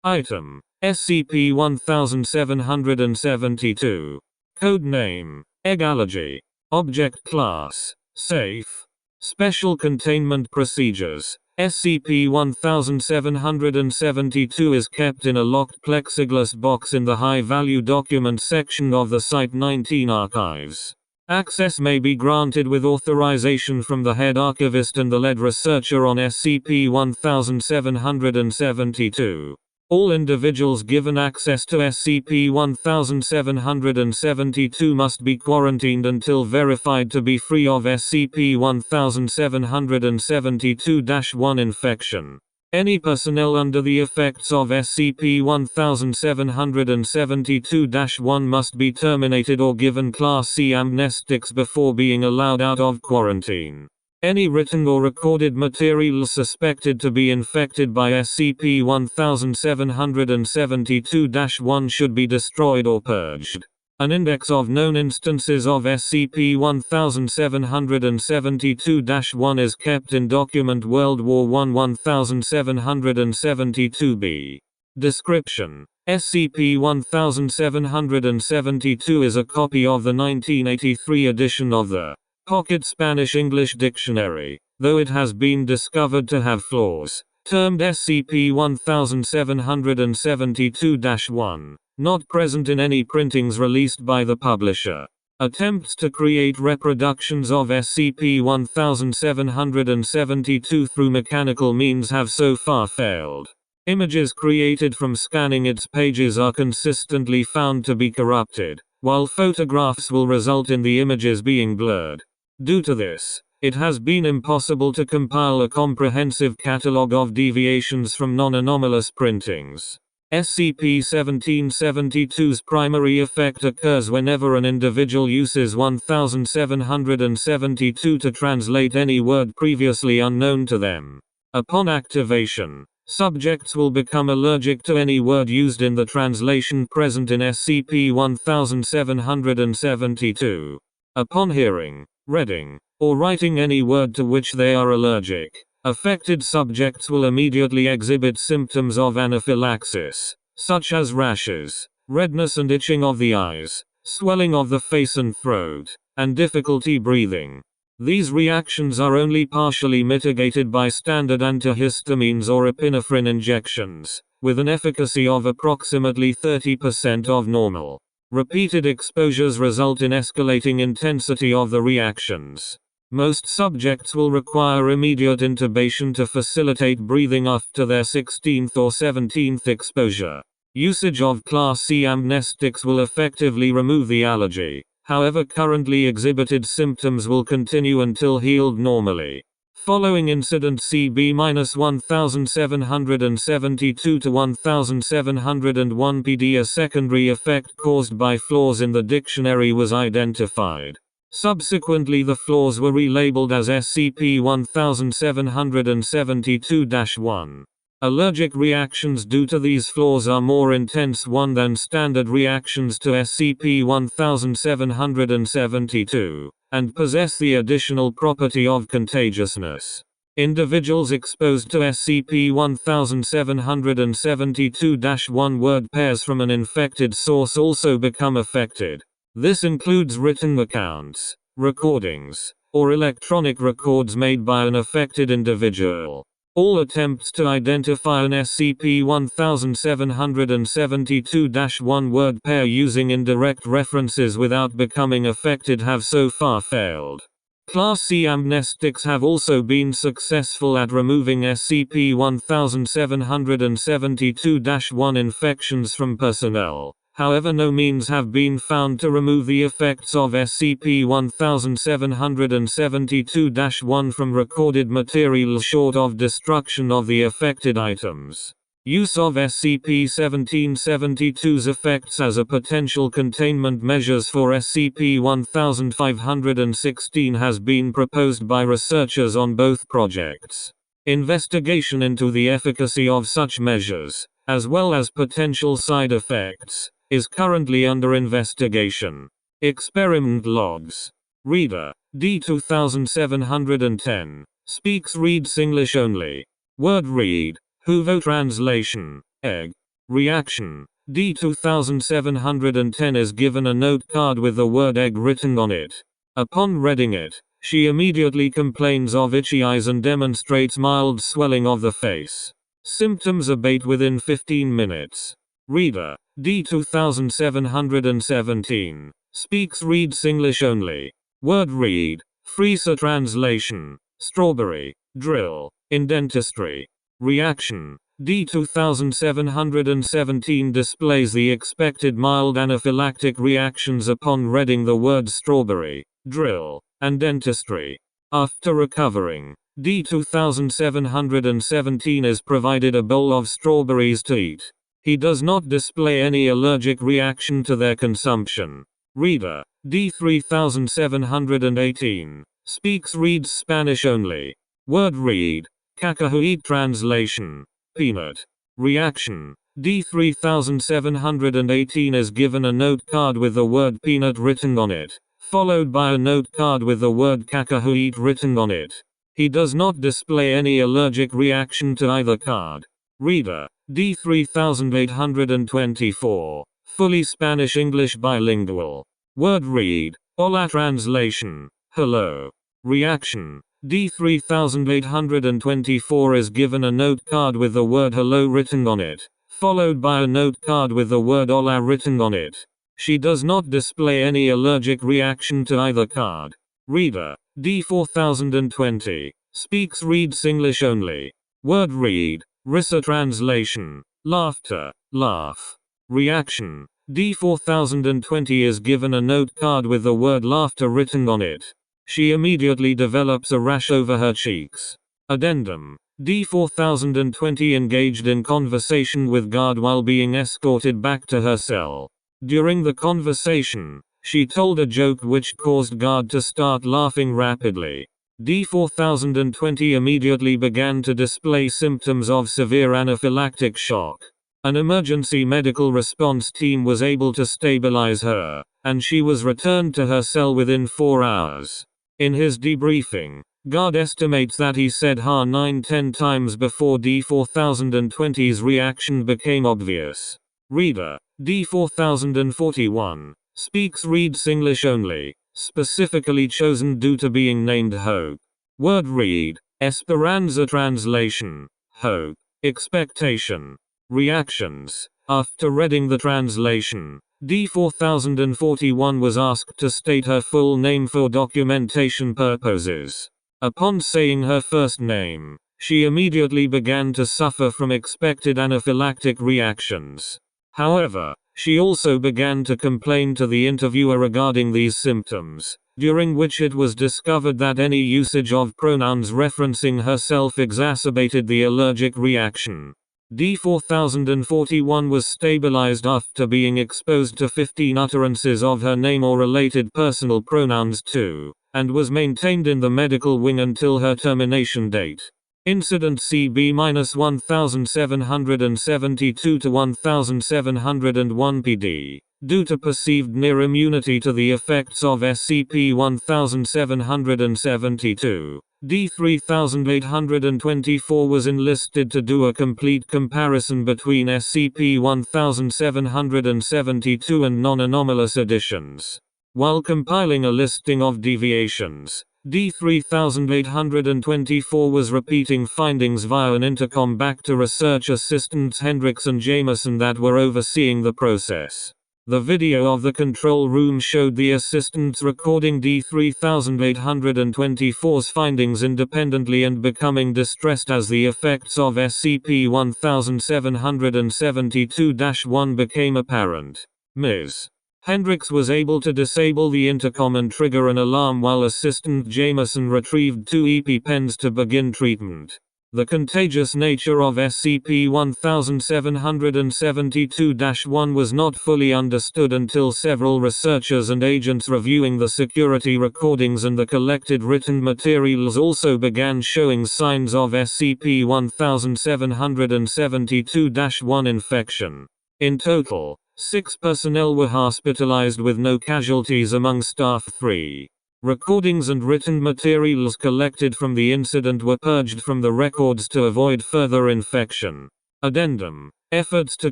Item: SCP-1772. Codename: Allergy. Object Class: Safe. Special Containment Procedures: SCP-1772 is kept in a locked plexiglass box in the High-Value Documents section of the Site-19 archives. Access may be granted with authorization from the head archivist and the lead researcher on SCP-1772. All individuals given access to SCP-1772 must be quarantined until verified to be free of SCP-1772-1 infection. Any personnel under the effects of SCP-1772-1 must be terminated or given Class C amnestics before being allowed out of quarantine. Any written or recorded material suspected to be infected by SCP-1772-1 should be destroyed or purged. An index of known instances of SCP-1772-1 is kept in Document World War I 1772-B. Description: SCP-1772 is a copy of the 1983 edition of the Pocket Spanish-English Dictionary, though it has been discovered to have flaws. Termed SCP-1772-1, not present in any printings released by the publisher. Attempts to create reproductions of SCP-1772 through mechanical means have so far failed. Images created from scanning its pages are consistently found to be corrupted, while photographs will result in the images being blurred. Due to this, it has been impossible to compile a comprehensive catalogue of deviations from non-anomalous printings. SCP-1772's primary effect occurs whenever an individual uses 1772 to translate any word previously unknown to them. Upon activation, subjects will become allergic to any word used in the translation present in SCP-1772. Upon hearing, reading, or writing any word to which they are allergic, affected subjects will immediately exhibit symptoms of anaphylaxis, such as rashes, redness and itching of the eyes, swelling of the face and throat, and difficulty breathing. These reactions are only partially mitigated by standard antihistamines or epinephrine injections, with an efficacy of approximately 30% of normal. Repeated exposures result in escalating intensity of the reactions. Most subjects will require immediate intubation to facilitate breathing after their 16th or 17th exposure. Usage of Class C amnestics will effectively remove the allergy. However, currently exhibited symptoms will continue until healed normally. Following incident CB-1772 to 1701 PD, a secondary effect caused by flaws in the dictionary was identified. Subsequently, the flaws were relabeled as SCP-1772-1. Allergic reactions due to these flaws are more intense than standard reactions to SCP-1772, and possess the additional property of contagiousness. Individuals exposed to SCP-1772-1 word pairs from an infected source also become affected. This includes written accounts, recordings, or electronic records made by an affected individual. All attempts to identify an SCP-1772-1 word pair using indirect references without becoming affected have so far failed. Class C amnestics have also been successful at removing SCP-1772-1 infections from personnel. However, no means have been found to remove the effects of SCP-1772-1 from recorded material short of destruction of the affected items. Use of SCP-1772's effects as a potential containment measures for SCP-1516 has been proposed by researchers on both projects. Investigation into the efficacy of such measures, as well as potential side effects, is currently under investigation. Experiment logs. Reader: D2710. Speaks reads English only. Word read. Hoover translation. Egg. Reaction: D2710 is given a note card with the word egg written on it. Upon reading it, she immediately complains of itchy eyes and demonstrates mild swelling of the face. Symptoms abate within 15 minutes. Reader: D2717. Speaks reads English only. Word read. Freezer translation. Strawberry. Drill. In dentistry. Reaction: D2717 displays the expected mild anaphylactic reactions upon reading the words strawberry, drill, and dentistry. After recovering, D2717 is provided a bowl of strawberries to eat. He does not display any allergic reaction to their consumption. Reader: D3718. Speaks reads Spanish only. Word read. Cacahuete translation. Peanut. Reaction: D3718 is given a note card with the word peanut written on it, followed by a note card with the word cacahuete written on it. He does not display any allergic reaction to either card. Reader: D3824. Fully Spanish-English bilingual. Word read. Hola translation. Hello. Reaction: D3824 is given a note card with the word hello written on it, followed by a note card with the word hola written on it. She does not display any allergic reaction to either card. Reader: D4020. Speaks reads English only. Word read. Risa translation. Laughter. Laugh. Reaction: D4020 is given a note card with the word laughter written on it. She immediately develops a rash over her cheeks. Addendum: D4020 engaged in conversation with guard while being escorted back to her cell. During the conversation, she told a joke which caused guard to start laughing rapidly. D4020 immediately began to display symptoms of severe anaphylactic shock. An emergency medical response team was able to stabilize her, and she was returned to her cell within 4 hours. In his debriefing, guard estimates that he said ha 9-10 times before D4020's reaction became obvious. Reader: D4041. Speaks reads English only, specifically chosen due to being named Hope. Word read. Esperanza translation. Hope. Expectation. Reactions: after reading the translation, D4041 was asked to state her full name for documentation purposes. Upon saying her first name, she immediately began to suffer from expected anaphylactic reactions. However, she also began to complain to the interviewer regarding these symptoms, during which it was discovered that any usage of pronouns referencing herself exacerbated the allergic reaction. D4041 was stabilized after being exposed to 15 utterances of her name or related personal pronouns too, and was maintained in the medical wing until her termination date. Incident CB-1772 to 1701 PD. Due to perceived near immunity to the effects of SCP-1772, D3824 was enlisted to do a complete comparison between SCP-1772 and non-anomalous editions. While compiling a listing of deviations, D3824 was repeating findings via an intercom back to research assistants Hendricks and Jameson that were overseeing the process. The video of the control room showed the assistants recording D3824's findings independently and becoming distressed as the effects of SCP-1772-1 became apparent. Ms. Hendricks was able to disable the intercom and trigger an alarm while Assistant Jameson retrieved 2 EpiPens to begin treatment. The contagious nature of SCP-1772-1 was not fully understood until several researchers and agents reviewing the security recordings and the collected written materials also began showing signs of SCP-1772-1 infection. In total, 6 personnel were hospitalized with no casualties among staff 3. Recordings and written materials collected from the incident were purged from the records to avoid further infection. Addendum. Efforts to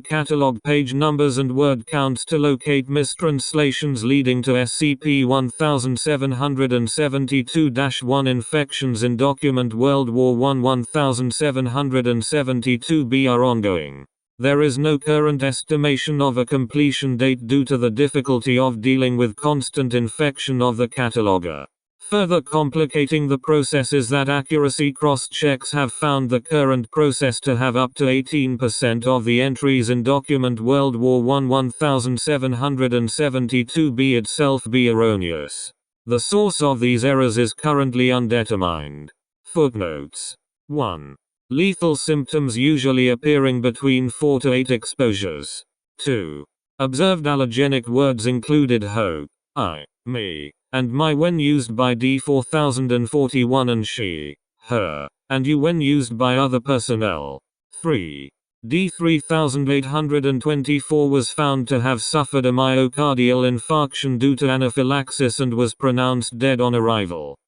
catalog page numbers and word counts to locate mistranslations leading to SCP-1772-1 infections in document World War I 1772b are ongoing. There is no current estimation of a completion date due to the difficulty of dealing with constant infection of the cataloger. Further complicating the process is that accuracy cross-checks have found the current process to have up to 18% of the entries in document World War I 1772b itself be erroneous. The source of these errors is currently undetermined. Footnotes. 1. Lethal symptoms usually appearing between 4 to 8 exposures. 2. Observed allergenic words included ho, I, me, and my when used by D4041 and she, her, and you when used by other personnel. 3. D3824 was found to have suffered a myocardial infarction due to anaphylaxis and was pronounced dead on arrival.